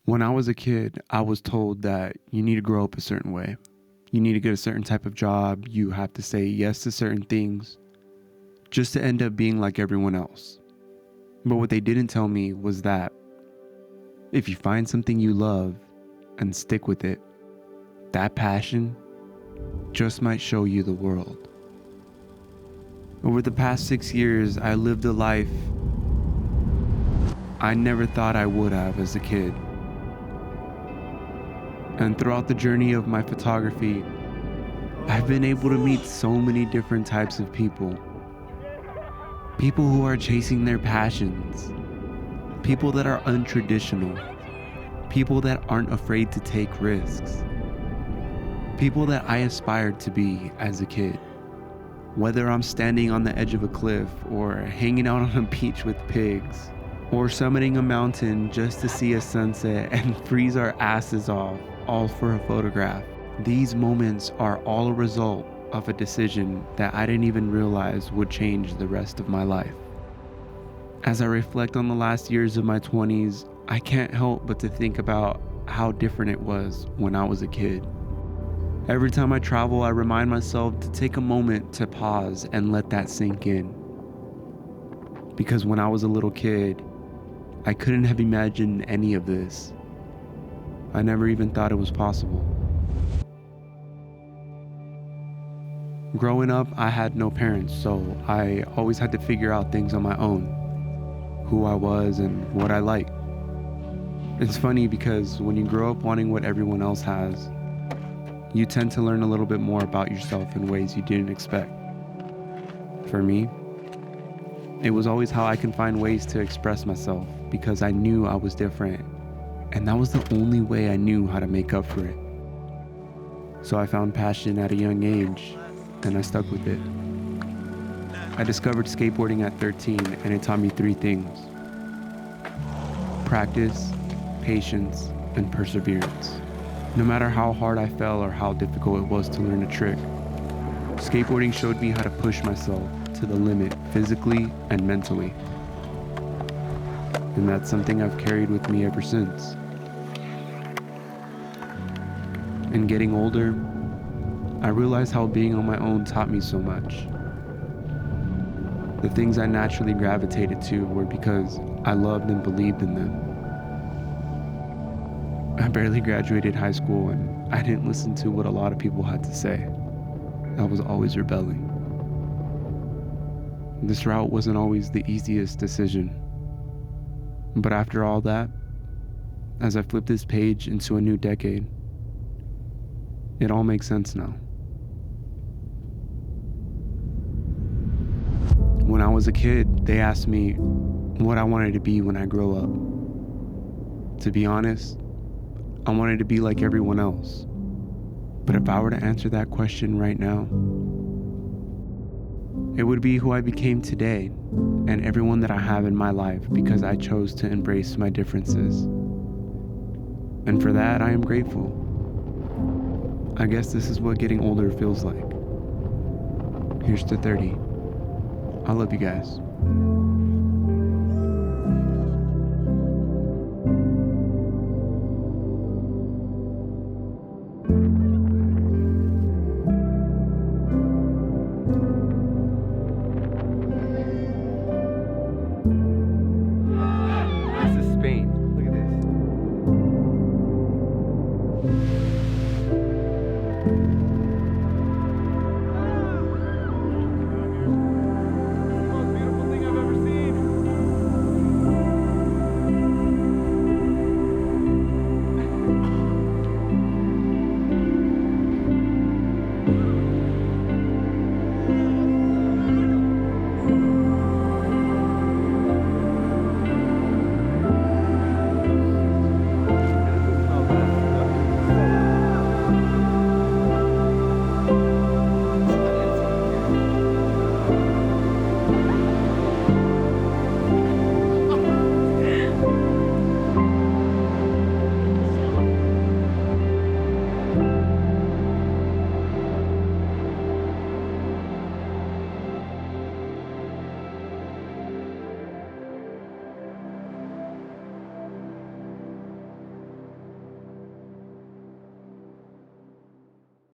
When I was a kid, I was told that you need to grow up a certain way. You need to get a certain type of job. You have to say yes to certain things just to end up being like everyone else. But what they didn't tell me was that if you find something you love and stick with it, that passion just might show you the world. Over the past 6 years, I lived a life I never thought I would have as a kid. And throughout the journey of my photography, I've been able to meet so many different types of people. People who are chasing their passions. People that are untraditional. People that aren't afraid to take risks. People that I aspired to be as a kid. Whether I'm standing on the edge of a cliff or hanging out on a beach with pigs or summiting a mountain just to see a sunset and freeze our asses off, all for a photograph. These moments are all a result of a decision that I didn't even realize would change the rest of my life. As I reflect on the last years of my 20s, I can't help but to think about how different it was when I was a kid. Every time I travel, I remind myself to take a moment to pause and let that sink in. Because when I was a little kid, I couldn't have imagined any of this. I never even thought it was possible. Growing up, I had no parents, so I always had to figure out things on my own. Who I was and what I liked. It's funny because when you grow up wanting what everyone else has, you tend to learn a little bit more about yourself in ways you didn't expect. For me, it was always how I can find ways to express myself because I knew I was different, and that was the only way I knew how to make up for it. So I found passion at a young age, and I stuck with it. I discovered skateboarding at 13, and it taught me 3 things: practice, patience, and perseverance. No matter how hard I fell or how difficult it was to learn a trick, skateboarding showed me how to push myself to the limit physically and mentally. And that's something I've carried with me ever since. And getting older, I realized how being on my own taught me so much. The things I naturally gravitated to were because I loved and believed in them. I barely graduated high school and I didn't listen to what a lot of people had to say. I was always rebelling. This route wasn't always the easiest decision. But after all that, as I flip this page into a new decade, it all makes sense now. When I was a kid, they asked me what I wanted to be when I grow up. To be honest, I wanted to be like everyone else. But if I were to answer that question right now, it would be who I became today and everyone that I have in my life because I chose to embrace my differences. And for that, I am grateful. I guess this is what getting older feels like. Here's to 30. I love you guys.